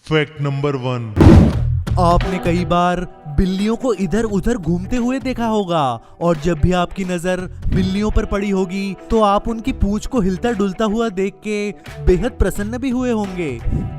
Fact number 1। आपने कई बार बिल्लियों को इधर उधर घूमते हुए देखा होगा और जब भी आपकी नजर बिल्लियों पर पड़ी होगी तो आप उनकी पूंछ को हिलता डुलता हुआ देख के बेहद प्रसन्न भी हुए होंगे।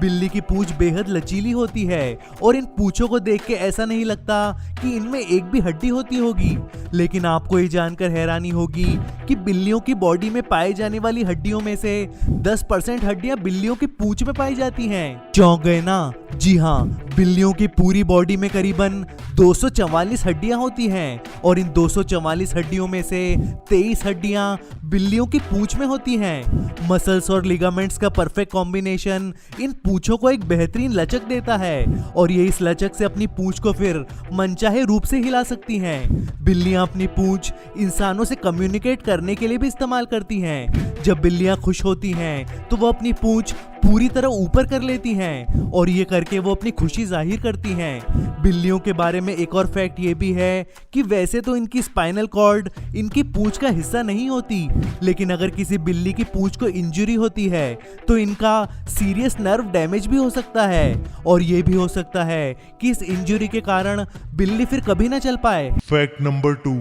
बिल्ली की पूंछ बेहद लचीली होती है और इन पूंछों को देख के ऐसा नहीं लगता कि इनमें एक भी हड्डी होती होगी। लेकिन आपको ये जानकर हैरानी होगी कि बिल्लियों की बॉडी में पाई जाने वाली हड्डियों में से 10% हड्डियां बिल्लियों की पूंछ में पाई जाती हैं। चौंक गए ना? जी हाँ, बिल्लियों की पूरी बॉडी में करीबन 244 हड्डियां होती हैं और इन 244 हड्डियों में से 23 हड्डियां बिल्लियों की पूंछ में होती हैं। मसल्स और लिगामेंट्स का परफेक्ट कॉम्बिनेशन इन पूंछों को एक बेहतरीन लचक देता है और ये इस लचक से अपनी पूंछ को फिर मनचाहे रूप से हिला सकती हैं। बिल्लियां अपनी पूंछ इंसानों से कम्युनिकेट करने के लिए भी इस्तेमाल करती हैं। जब बिल्लियां खुश होती हैं तो वो अपनी पूंछ पूरी तरह ऊपर कर लेती हैं और ये करके वो अपनी खुशी जाहिर करती हैं। बिल्लियों के बारे में एक और फैक्ट ये भी है कि वैसे तो इनकी स्पाइनल कॉर्ड इनकी पूंछ का हिस्सा नहीं होती, लेकिन अगर किसी बिल्ली की पूंछ को इंजरी होती है तो इनका सीरियस नर्व डैमेज भी हो सकता है और ये भी हो सकता है कि इस इंजरी के कारण बिल्ली फिर कभी ना चल पाए। Fact number 2।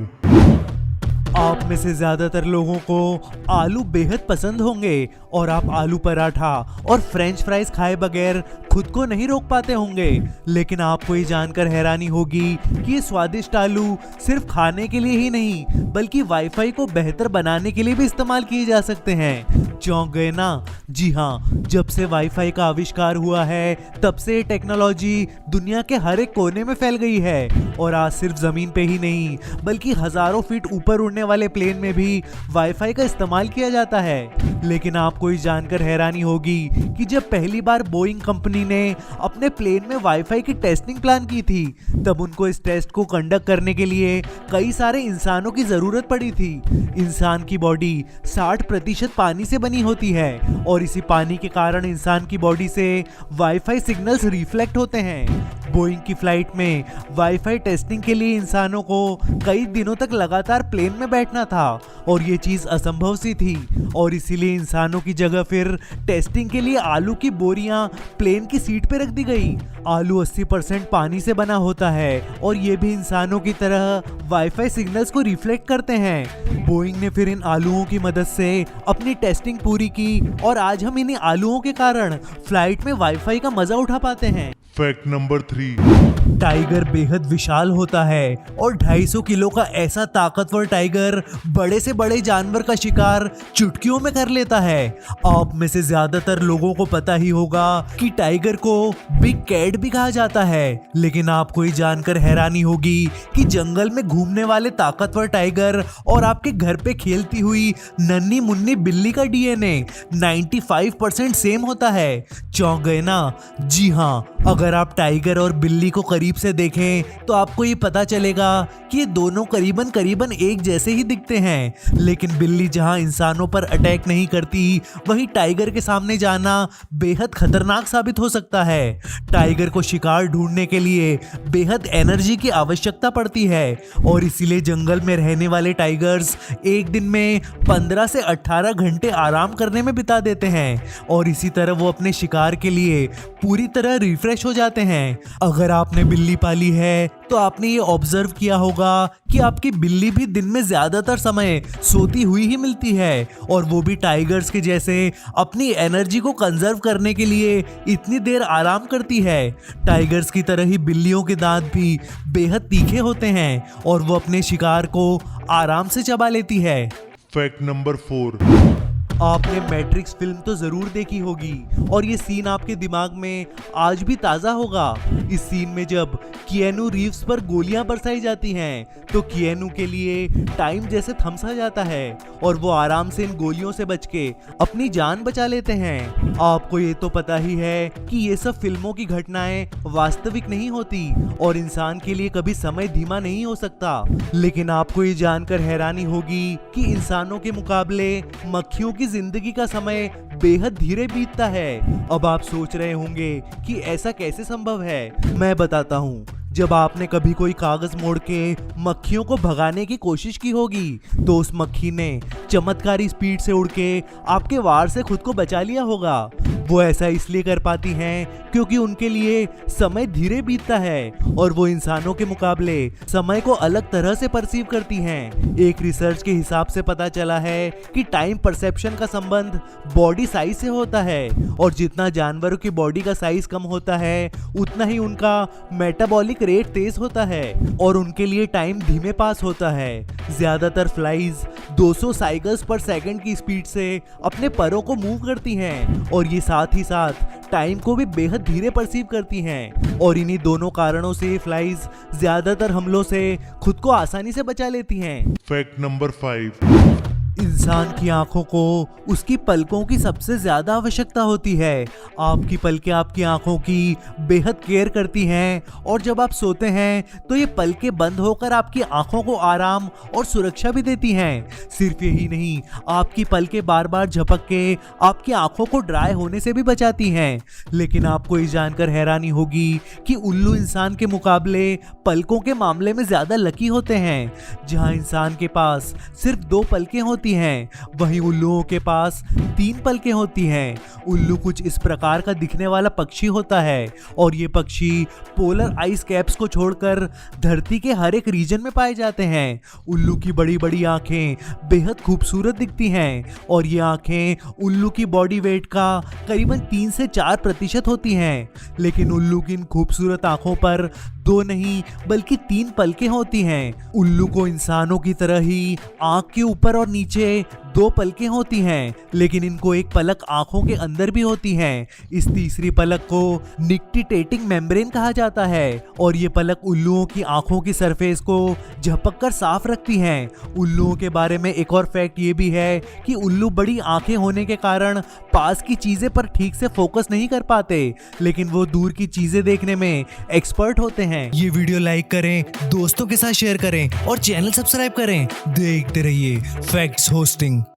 आप में से ज्यादातर लोगों को आलू बेहद पसंद होंगे और आप आलू पराठा और फ्रेंच फ्राइज खाए बगैर खुद को नहीं रोक पाते होंगे। लेकिन आपको ये जानकर हैरानी होगी कि ये स्वादिष्ट आलू सिर्फ खाने के लिए ही नहीं बल्कि वाईफाई को बेहतर बनाने के लिए भी इस्तेमाल किए जा सकते हैं। चौंक गए ना? जी हाँ, जब से वाईफाई का आविष्कार हुआ है तब से ये टेक्नोलॉजी दुनिया के हर एक कोने में फैल गई है और आज सिर्फ जमीन पे ही नहीं बल्कि हजारों फीट ऊपर उड़ने वाले प्लेन में भी वाईफाई का इस्तेमाल किया जाता है। लेकिन आपको ये जानकर हैरानी होगी कि जब पहली बार बोइंग कंपनी ने अपने प्लेन में वाईफाई की टेस्टिंग प्लान की थी तब उनको इस टेस्ट को कंडक्ट करने के लिए कई सारे इंसानों की जरूरत पड़ी थी। इंसान की बॉडी 60% पानी से बनी होती है और इसी पानी के कारण इंसान की बॉडी से वाईफाई सिग्नल्स रिफ्लेक्ट होते हैं। बोइंग की फ्लाइट में वाईफाई टेस्टिंग के लिए इंसानों को कई दिनों तक लगातार प्लेन में बैठना था और ये चीज असंभव सी थी और इसीलिए इंसानों की जगह फिर टेस्टिंग के लिए आलू की बोरियां प्लेन की सीट पे रख दी गई। आलू 80% पानी से बना होता है और ये भी इंसानों की तरह वाईफाई सिग्नल्स को रिफ्लेक्ट करते हैं। बोइंग ने फिर इन आलूओं की मदद से अपनी टेस्टिंग पूरी की और आज हम इन्हीं आलूओं के कारण फ्लाइट में वाईफाई का मजा उठा पाते हैं। Fact number 3। टाइगर बेहद विशाल होता है और 250 किलो का ऐसा ताकतवर टाइगर बड़े से बड़े जानवर का शिकार चुटकियों में कर लेता है। आप में से ज्यादातर लोगों को पता ही होगा कि टाइगर को बिग कैट भी कहा जाता है, लेकिन आपको ये जानकर हैरानी होगी कि जंगल में घूमने वाले ताकतवर टाइगर और आपके घर पे खेलती हुई नन्ही मुन्नी बिल्ली का डीएनए 95% सेम होता है। चौंक गए ना? जी हाँ, अगर आप टाइगर और बिल्ली को करीब से देखें तो आपको ये पता चलेगा कि ये दोनों करीबन करीबन एक जैसे ही दिखते हैं। लेकिन बिल्ली जहां इंसानों पर अटैक नहीं करती वहीं टाइगर के सामने जाना बेहद खतरनाक साबित हो सकता है। टाइगर को शिकार ढूंढने के लिए बेहद एनर्जी की आवश्यकता पड़ती है और इसीलिए जंगल में रहने वाले टाइगर्स एक दिन में 15 से 18 घंटे आराम करने में बिता देते हैं और इसी तरह वो अपने शिकार के लिए पूरी तरह रिफ्रेश हो जाते हैं। अगर आपने बिल्ली पाली है तो आपने ये ऑब्जर्व किया होगा कि आपकी बिल्ली भी दिन में ज्यादातर समय सोती हुई ही मिलती है और वो भी टाइगर्स के जैसे अपनी एनर्जी को कंजर्व करने के लिए इतनी देर आराम करती है। टाइगर्स की तरह ही बिल्लियों के दांत भी बेहद तीखे होते हैं और वो अपने शिकार को आराम से चबा लेती है। Fact number 4। आपने मैट्रिक्स फिल्म तो जरूर देखी होगी और ये सीन आपके दिमाग में आज भी ताजा होगा। इस सीन में जब कियानू रीव्स पर गोलियां बरसाई जाती हैं तो कियानू के लिए टाइम जैसे थम सा जाता है और वो आराम से इन गोलियों से बच के अपनी जान बचा लेते हैं। आपको ये तो पता ही है कि ये सब फिल्मों की घटनाएं वास्तविक नहीं होती और इंसान के लिए कभी समय धीमा नहीं हो सकता। लेकिन आपको ये जानकर हैरानी होगी कि इंसानों के मुकाबले मक्खियों की जिंदगी का समय बेहद धीरे बीतता है। अब आप सोच रहे होंगे कि ऐसा कैसे संभव है। मैं बताता हूँ। जब आपने कभी कोई कागज मोड़ के मक्खियों को भगाने की कोशिश की होगी तो उस मक्खी ने चमत्कारी स्पीड से उड़ के आपके वार से खुद को बचा लिया होगा। वो ऐसा इसलिए कर पाती हैं क्योंकि उनके लिए समय धीरे बीतता है और वो इंसानों के मुकाबले समय को अलग तरह से परसीव करती हैं। एक रिसर्च के हिसाब से पता चला है कि टाइम परसेप्शन का संबंध बॉडी साइज से होता है और जितना जानवरों की बॉडी का साइज कम होता है उतना ही उनका मेटाबॉलिक रेट तेज होता है और उनके लिए टाइम धीमे पास होता है। ज्यादातर फ्लाइज 200 साइकिल्स पर सेकंड की स्पीड से अपने परों को मूव करती हैं और ये साथ ही साथ टाइम को भी बेहद धीरे परसीव करती हैं और इन्हीं दोनों कारणों से फ्लाइज ज्यादातर हमलों से खुद को आसानी से बचा लेती हैं। Fact number 5। इंसान की आंखों को उसकी पलकों की सबसे ज्यादा आवश्यकता होती है। आपकी पलकें आपकी आंखों की बेहद केयर करती हैं और जब आप सोते हैं तो ये पलकें बंद होकर आपकी आंखों को आराम और सुरक्षा भी देती हैं। सिर्फ यही नहीं, आपकी पलकें बार बार झपक के आपकी आंखों को ड्राई होने से भी बचाती हैं। लेकिन आपको ये जानकर हैरानी होगी कि उल्लू इंसान के मुकाबले पलकों के मामले में ज्यादा लकी होते हैं। जहां इंसान के पास सिर्फ 2 पलकें होती हैं, वहीं उल्लुओं के पास 3 पलकें होती हैं। उल्लू कुछ इस प्रकार का दिखने वाला पक्षी होता है और ये पक्षी पोलर आइस कैप्स को छोड़कर धरती के हर एक रीजन में पाए जाते हैं। उल्लू की बड़ी बड़ी आंखें बेहद खूबसूरत दिखती हैं और ये आंखें उल्लू की बॉडी वेट का करीबन 3 से 4% होती हैं। लेकिन उल्लू की इन खूबसूरत आंखों पर 2 नहीं बल्कि 3 पलकें होती हैं। उल्लू को इंसानों की तरह ही आंख के ऊपर और नीचे 2 पलकें होती हैं, लेकिन इनको एक पलक आंखों के अंदर भी होती हैं। इस तीसरी पलक को निक्टिटेटिंग मेम्ब्रेन कहा जाता है और ये पलक उल्लुओं की आंखों की सरफेस को झपक कर साफ रखती हैं। उल्लुओं के बारे में एक और फैक्ट ये भी है कि उल्लू बड़ी आंखें होने के कारण पास की चीजें पर ठीक से फोकस नहीं कर पाते, लेकिन वो दूर की चीजें देखने में एक्सपर्ट होते हैं। ये वीडियो लाइक करें, दोस्तों के साथ शेयर करें और चैनल सब्सक्राइब करें। देखते रहिए फैक्ट्स होस्टिंग।